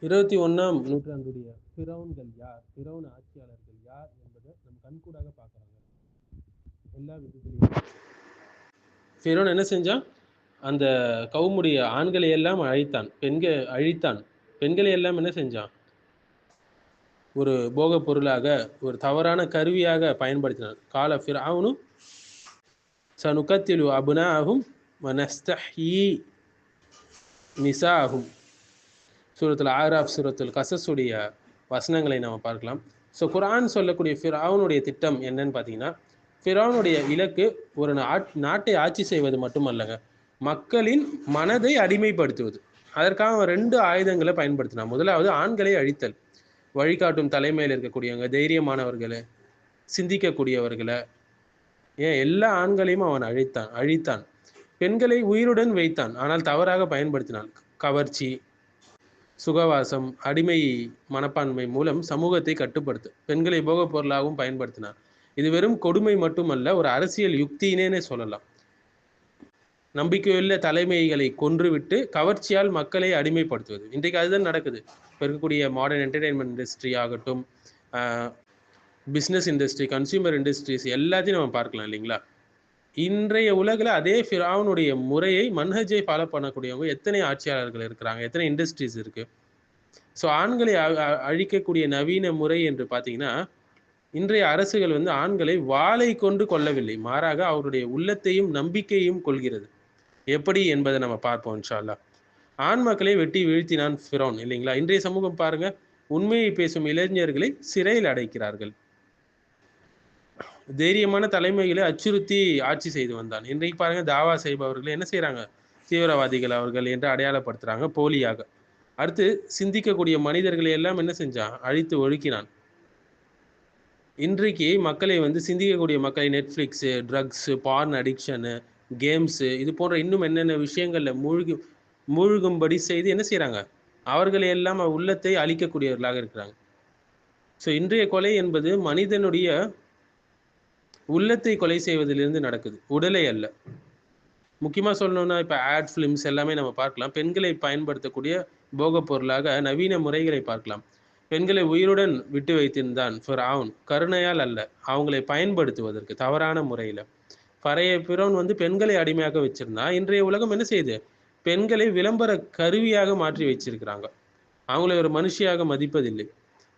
21ஆம் நூற்றாண்டுடைய ஃபிரௌன்கள் யார், ஃபிரௌன் ஆட்சியாளர்கள் யார் என்பதை நம்ம கண்கூடாக பார்க்குறாங்க. எல்லா விதத்திலையும் ஃபிரௌன் என்ன செஞ்சான்? அந்த கவுமுடைய ஆண்களை எல்லாம் அழித்தான். பெண்களை எல்லாம் என்ன செஞ்சான்? ஒரு போக பொருளாக, ஒரு தவறான கருவியாக பயன்படுத்தினான். கால ஃபிர்அவுனு சனுகத்திலு அபுனாஅஹும் வனஸ்தஹ்யி நிசாஅஹும். சூரத்துல் ஆராஃப், சூரத்துல் கஸஸுடைய வசனங்களை நம்ம பார்க்கலாம். ஸோ குர்ஆன் சொல்லக்கூடிய ஃபிர்அவுனுடைய திட்டம் என்னன்னு பார்த்தீங்கன்னா, ஃபிர்அவுனுடைய இலக்கு ஒரு நாட்டை ஆட்சி செய்வது மட்டுமல்லங்க, மக்களின் மனதை அடிமைப்படுத்துவது. அதற்காக அவன் 2 ஆயுதங்களை பயன்படுத்தினான். முதலாவது ஆண்களை அழித்தல். வழிகாட்டும் தலைமையில் இருக்கக்கூடியவங்க, தைரியமானவர்களை, சிந்திக்கக்கூடியவர்களை, எல்லா ஆண்களையும் அவன் அழித்தான். பெண்களை உயிருடன் வைத்தான், ஆனால் தவறாக பயன்படுத்தினான். கவர்ச்சி, சுகவாசம், அடிமை மனப்பான்மை மூலம் சமூகத்தை கட்டுப்படுத்த பெண்களை போக பொருளாகவும் பயன்படுத்தினார். இது வெறும் கொடுமை மட்டுமல்ல, ஒரு அரசியல் யுக்தினே சொல்லலாம். நம்பிக்கையுள்ள தலைமைகளை கொன்றுவிட்டு கவர்ச்சியால் மக்களை அடிமைப்படுத்துவது. இன்றைக்கு அதுதான் நடக்குது. இப்போ இருக்கக்கூடிய மாடர்ன் என்டர்டெயின்மெண்ட் இண்டஸ்ட்ரி ஆகட்டும், பிஸ்னஸ் இண்டஸ்ட்ரி, கன்சியூமர் இண்டஸ்ட்ரீஸ் எல்லாத்தையும் நம்ம பார்க்கலாம் இல்லைங்களா? இன்றைய உலகில் அதே ஃபிரௌனுடைய முறையை, மன்ஹஜை ஃபாலோ பண்ணக்கூடியவங்க எத்தனை ஆட்சியாளர்கள் இருக்கிறாங்க, எத்தனை இண்டஸ்ட்ரீஸ் இருக்குது. ஸோ ஆண்களை அழிக்கக்கூடிய நவீன முறை என்று பார்த்தீங்கன்னா, இன்றைய அரசுகள் வந்து ஆண்களை வாளை கொண்டு கொல்லவில்லை, மாறாக அவருடைய உள்ளத்தையும் நம்பிக்கையும் கொள்கிறது. எப்படி என்பதை நம்ம பார்ப்போம் இன்ஷா அல்லாஹ். ஆண் மக்களை வெட்டி வீழ்த்தினான் ஃபிரௌன் இல்லைங்களா? இன்றைய சமூகம் பாருங்க, உண்மையை பேசும் இளைஞர்களை சிறையில் அடைக்கிறார்கள். தைரியமான தலைமைகளை அச்சுறுத்தி ஆட்சி செய்து வந்தான். இன்றைக்கு பாருங்க, தாவா செய்பவர்களை என்ன செய்யறாங்க? தீவிரவாதிகள் அவர்கள் என்று அடையாளப்படுத்துறாங்க போலியாக. அடுத்து சிந்திக்கக்கூடிய மனிதர்களை எல்லாம் என்ன செஞ்சான்? அழித்து ஒழுக்கினான். இன்றைக்கு மக்களை வந்து சிந்திக்கக்கூடிய மக்களை Netflix, drugs, born addiction, games, இது போன்ற இன்னும் என்னென்ன விஷயங்கள்ல மூழ்கும்படி செய்து என்ன செய்யறாங்க? அவர்களை எல்லாம் உள்ளத்தை அழிக்கக்கூடியவர்களாக இருக்கிறாங்க. ஸோ இன்றைய கொலை என்பது மனிதனுடைய உள்ளத்தை கொலை செய்வதிலிருந்து நடக்குது, உடலை அல்ல. முக்கியமாக சொல்லணும்னா, இப்போ ஆட் ஃபிலிம்ஸ் எல்லாமே நம்ம பார்க்கலாம். பெண்களை பயன்படுத்தக்கூடிய போக பொருளாக நவீன முறைகளை பார்க்கலாம். பெண்களை உயிருடன் விட்டு வைத்திருந்தான் ஃபிரௌன், கருணையால் அல்ல, அவங்களை பயன்படுத்துவதற்கு தவறான முறையில். பழைய ஃபிரௌன் வந்து பெண்களை அடிமையாக வச்சிருந்தா, இன்றைய உலகம் என்ன செய்யுது? பெண்களை விளம்பர கருவியாக மாற்றி வச்சிருக்கிறாங்க. அவங்களை ஒரு மனுஷியாக மதிப்பதில்லை.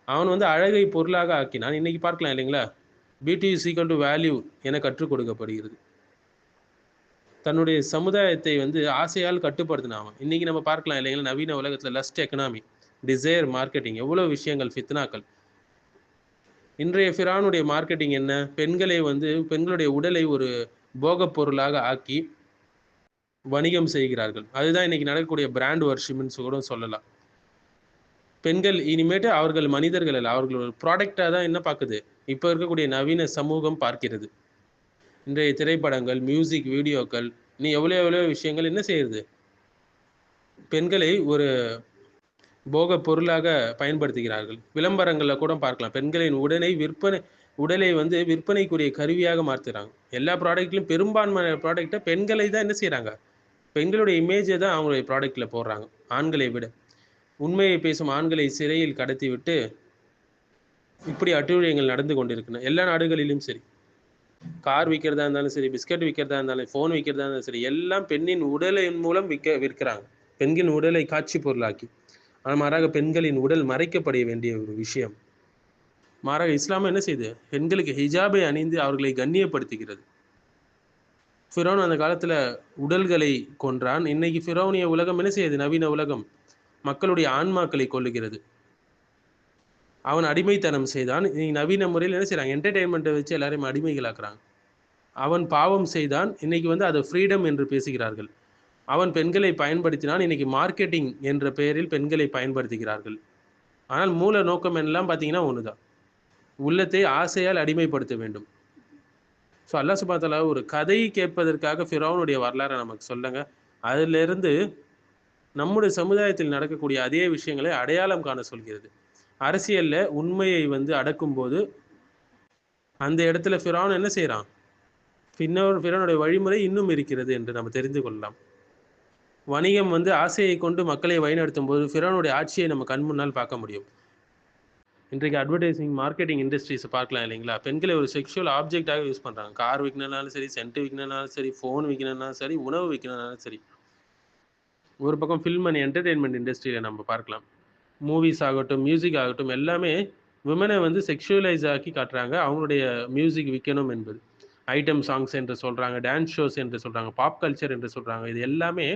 அவன் வந்து அழகை பொருளாக ஆக்கினான். இன்னைக்கு பார்க்கலாம் இல்லைங்களா? Beauty is equal to value என கற்றுக் கொடுக்கப்படுகிறது. தன்னுடைய சமுதாயத்தை வந்து ஆசையால் கட்டுப்படுத்தினான். இன்னைக்கு நம்ம பார்க்கலாம் இல்லைங்களா? நவீன உலகத்துல லஸ்ட் எக்கனாமி, டிசைர் மார்க்கெட்டிங், எவ்வளவு விஷயங்கள், ஃபித்னாக்கள். இன்றைய ஃபிரௌனுடைய மார்க்கெட்டிங் என்ன? பெண்களை வந்து பெண்களுடைய உடலை ஒரு போக பொருளாக ஆக்கி வணிகம் செய்கிறார்கள். அதுதான் இன்னைக்கு நடக்கக்கூடிய பிராண்ட் வர்ஷிப்னு கூட சொல்லலாம். பெண்கள் இனிமேட்டு அவர்கள் மனிதர்கள் அல்ல, அவர்கள் ஒரு ப்ராடக்டாக தான் என்ன பார்க்குது இப்போ இருக்கக்கூடிய நவீன சமூகம் பார்க்கிறது. இன்றைய திரைப்படங்கள், மியூசிக் வீடியோக்கள், நீ எவ்வளோ விஷயங்கள் என்ன செய்யுது? பெண்களை ஒரு போக பொருளாக பயன்படுத்துகிறார்கள். விளம்பரங்களில் கூட பார்க்கலாம், பெண்களின் உடலை வந்து விற்பனைக்குரிய கருவியாக மாற்றுறாங்க. எல்லா ப்ராடக்ட்லையும் பெரும்பான்மையான ப்ராடக்டை பெண்களை தான் என்ன செய்கிறாங்க? பெண்களுடைய இமேஜை தான் அவங்களுடைய ப்ராடக்டில் போடுறாங்க, ஆண்களை விட. உண்மையை பேசும் ஆண்களை சிறையில் கடத்தி விட்டு இப்படி அட்டூழியங்கள் நடந்து கொண்டிருக்கின்றன எல்லா நாடுகளிலும். சரி, கார் விற்கிறதா இருந்தாலும் சரி, பிஸ்கட் விற்கிறதா இருந்தாலும், ஃபோன் விற்கிறதா இருந்தாலும் சரி, எல்லாம் பெண்ணின் உடலின் மூலம் விற்கிறாங்க. பெண்களின் உடலை காட்சி பொருளாக்கி. ஆனால் மாறாக பெண்களின் உடல் மறைக்கப்பட வேண்டிய ஒரு விஷயம். மாறாக இஸ்லாம் என்ன செய்யுது? பெண்களுக்கு ஹிஜாபை அணிந்து அவர்களை கண்ணியப்படுத்துகிறது. ஃபிரௌன் அந்த காலத்துல உடல்களை கொன்றான். இன்னைக்கு ஃபிரௌனிய உலகம் என்ன செய்யுது? நவீன உலகம் மக்களுடைய ஆன்மாக்களை கொல்லுகிறது. அவன் அடிமைத்தனம் செய்தான். இன்னைக்கு நவீன முறையில் என்ன செய்யறாங்க? என்டர்டெயின்மெண்ட்டை வச்சு எல்லாரையும் அடிமைகளாக்குறாங்க. அவன் பாவம் செய்தான், இன்னைக்கு வந்து அதை ஃப்ரீடம் என்று பேசுகிறார்கள். அவன் பெண்களை பயன்படுத்தினான், இன்னைக்கு மார்க்கெட்டிங் என்ற பெயரில் பெண்களை பயன்படுத்துகிறார்கள். ஆனால் மூல நோக்கம் எல்லாம் பார்த்தீங்கன்னா ஒண்ணுதான், உள்ளத்தை ஆசையால் அடிமைப்படுத்த வேண்டும். ஸோ அல்லாஹ் சுப்ஹானஹு வ தஆலா ஒரு கதை கேட்பதற்காக ஃபிரௌனுடைய வரலாறை நமக்கு சொல்லுங்க. அதிலிருந்து நம்முடைய சமுதாயத்தில் நடக்கக்கூடிய அதே விஷயங்களை அடையாளம் காண சொல்கிறது. அரசியல்ல உண்மையை வந்து அடக்கும் போது அந்த இடத்துல ஃபிரௌன் என்ன செய்யறான்? ஃபிரௌனுடைய வழிமுறை இன்னும் இருக்கிறது என்று நம்ம தெரிந்து கொள்ளலாம். வணிகம் வந்து ஆசையை கொண்டு மக்களை வழிநடத்தும் போது ஃபிரௌனுடைய ஆட்சியை நம்ம கண் முன்னால் பார்க்க முடியும். இன்றைக்கு அட்வர்டைசிங், மார்க்கெட்டிங் இண்டஸ்ட்ரீஸை பார்க்கலாம் இல்லைங்களா? பெண்களை ஒரு செக்ஷுவல் ஆப்ஜெக்ட்டாக யூஸ் பண்ணுறாங்க. கார் விற்கணும்னாலும் சரி, சென்ட் விற்கணும்னாலும் சரி, ஃபோன் விற்கணும்னாலும் சரி, உணவு விற்கணும்னாலும் சரி. ஒரு பக்கம் ஃபில்ம் அண்ட் என்டர்டெயின்மெண்ட் இண்டஸ்ட்ரியில நம்ம பார்க்கலாம். மூவிஸ் ஆகட்டும், மியூசிக் ஆகட்டும் எல்லாமே விமனை வந்து செக்ஷுவலைஸ் ஆக்கி காட்டுறாங்க. அவங்களுடைய மியூசிக் விற்கணும் என்பது. ஐட்டம் சாங்ஸ் என்று சொல்றாங்க, டான்ஸ் ஷோஸ் என்று சொல்றாங்க, பாப் கல்ச்சர் என்று சொல்றாங்க. இது எல்லாமே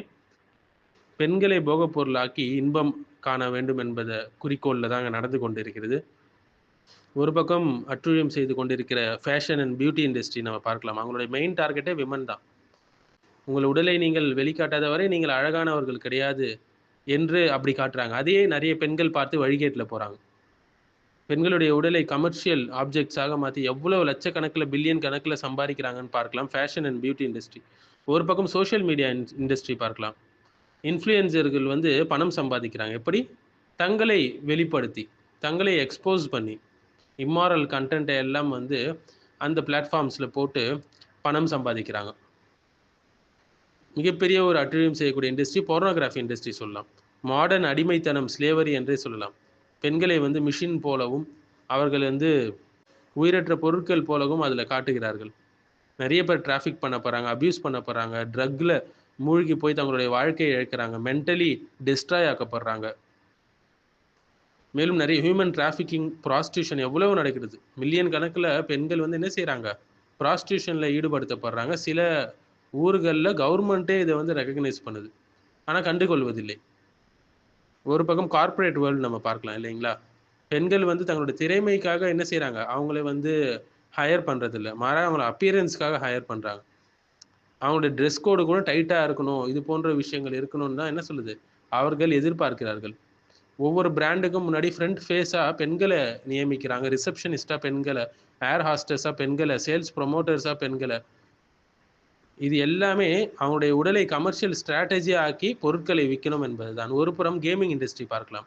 பெண்களை போகப் பொருளாக்கி இன்பம் காண வேண்டும் என்பத குறிக்கோள்ல தாங்க நடந்து கொண்டிருக்கிறது. ஒரு பக்கம் அட்டூழியம் செய்து கொண்டிருக்கிற ஃபேஷன் அண்ட் பியூட்டி இண்டஸ்ட்ரி நம்ம பார்க்கலாம். அவங்களுடைய மெயின் டார்கெட்டே விமன் தான். உங்கள் உடலை நீங்கள் வெளிக்காட்டாத வரை நீங்கள் அழகானவர்கள் கிடையாது என்று அப்படி காட்டுறாங்க. அதையே நிறைய பெண்கள் பார்த்து வழிகேட்டுல போறாங்க. பெண்களுடைய உடலை கமர்ஷியல் ஆப்ஜெக்ட்ஸாக மாத்தி எவ்வளவு லட்சக்கணக்குல, பில்லியன் கணக்குல சம்பாதிக்கிறாங்கன்னு பார்க்கலாம். Fashion and beauty industry. ஒரு பக்கம் சோஷியல் மீடியா இண்டஸ்ட்ரி பார்க்கலாம். இன்ஃப்ளூயன்சர்கள் வந்து பணம் சம்பாதிக்கிறாங்க. எப்படி? தங்களை வெளிப்படுத்தி, தங்களை எக்ஸ்போஸ் பண்ணி, இம்மாரல் கன்டென்ட்டை எல்லாம் வந்து அந்த பிளாட்ஃபார்ம்ஸ்ல போட்டு பணம் சம்பாதிக்கிறாங்க. மிகப்பெரிய ஒரு அட்டூழியம் செய்யக்கூடிய இண்டஸ்ட்ரி போர்னோகிராஃபி இண்டஸ்ட்ரி சொல்லலாம். மாடர்ன் அடிமைத்தனம், ஸ்லேவரி என்றே சொல்லலாம். பெண்களை வந்து மிஷின் போலவும், அவர்கள் வந்து உயிரற்ற பொருட்கள் போலவும் அதில் காட்டுகிறார்கள். நிறைய பேர் டிராஃபிக் பண்ண போகிறாங்க, அபியூஸ் பண்ண போகிறாங்க, ட்ரக்கில் மூழ்கி போய் தங்களுடைய வாழ்க்கையை இழக்கிறாங்க, மென்டலி டிஸ்ட்ராய் ஆக்கப்படுறாங்க. மேலும் நிறைய ஹியூமன் டிராஃபிக்கிங், ப்ராஸ்டியூஷன் எவ்வளவு நடக்கிறது. மில்லியன் கணக்கில் பெண்கள் வந்து என்ன செய்கிறாங்க, ப்ராஸ்டியூஷனில் ஈடுபடுத்தப்படுறாங்க. சில ஊர்களில் கவர்மெண்ட்டே இதை வந்து ரெகக்னைஸ் பண்ணுது, ஆனால் கண்டுகொள்வதில்லை. ஒரு பக்கம் கார்ப்பரேட் வேர்ல்டு நம்ம பார்க்கலாம் இல்லைங்களா? பெண்கள் வந்து தங்களுடைய திறமைக்காக என்ன செய்கிறாங்க, அவங்கள வந்து ஹையர் பண்ணுறதில்ல, மாறாக அவங்கள அப்பியரன்ஸ்க்காக ஹையர் பண்ணுறாங்க. அவங்களுடைய ட்ரெஸ் கோடு கூட டைட்டாக இருக்கணும், இது போன்ற விஷயங்கள் இருக்கணும்னு தான் என்ன சொல்லுது, அவர்கள் எதிர்பார்க்கிறார்கள். ஒவ்வொரு பிராண்டுக்கும் முன்னாடி ஃப்ரண்ட் ஃபேஸாக பெண்களை நியமிக்கிறாங்க, ரிசப்ஷனிஸ்டாக பெண்களை, ஏர் ஹாஸ்டஸாக பெண்களை, சேல்ஸ் ப்ரொமோட்டர்ஸாக பெண்களை. இது எல்லாமே அவங்களுடைய உடலை கமர்ஷியல் ஸ்ட்ராட்டஜியாக ஆக்கி பொருட்களை விற்கணும் என்பதுதான். ஒரு புறம் கேமிங் இண்டஸ்ட்ரி பார்க்கலாம்.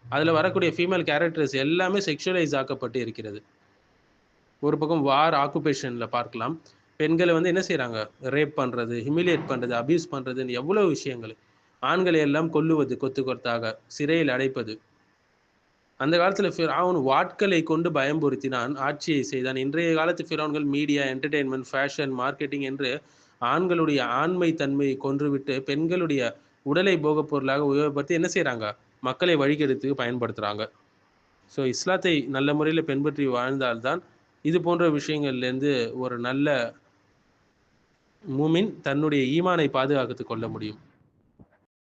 அதில் வரக்கூடிய ஃபீமேல் கேரக்டர்ஸ் எல்லாமே செக்ஷுவலைஸ் ஆக்கப்பட்டு இருக்கிறது. ஒரு பக்கம் வார் ஆக்குபேஷனில் பார்க்கலாம். பெண்களை வந்து என்ன செய்கிறாங்க, ரேப் பண்ணுறது, ஹியூமிலியேட் பண்ணுறது, அபியூஸ் பண்ணுறதுன்னு எவ்வளோ விஷயங்கள். ஆண்களை எல்லாம் கொல்லுவது, கொத்து கொத்தாக சிறையில் அடைப்பது. அந்த காலத்தில் ஃபிரௌன் வாட்களை கொண்டு பயம்புறுத்தினான், ஆட்சியை செய்தான். இன்றைய காலத்து ஃபிரௌன்கள் மீடியா, என்டர்டெயின்மெண்ட், ஃபேஷன், மார்க்கெட்டிங் என்று ஆண்களுடைய ஆண்மை தன்மையை கொன்றுவிட்டு பெண்களுடைய உடலை போகப் பொருளாக உபயோகப்படுத்தி என்ன செய்கிறாங்க, மக்களை வழிகெடுத்து பயன்படுத்துகிறாங்க. ஸோ இஸ்லாத்தை நல்ல முறையில் பின்பற்றி வாழ்ந்தால்தான் இது போன்ற விஷயங்கள்லேருந்து ஒரு நல்ல மூமின் தன்னுடைய ஈமானை பாதுகாத்து கொள்ள முடியும்.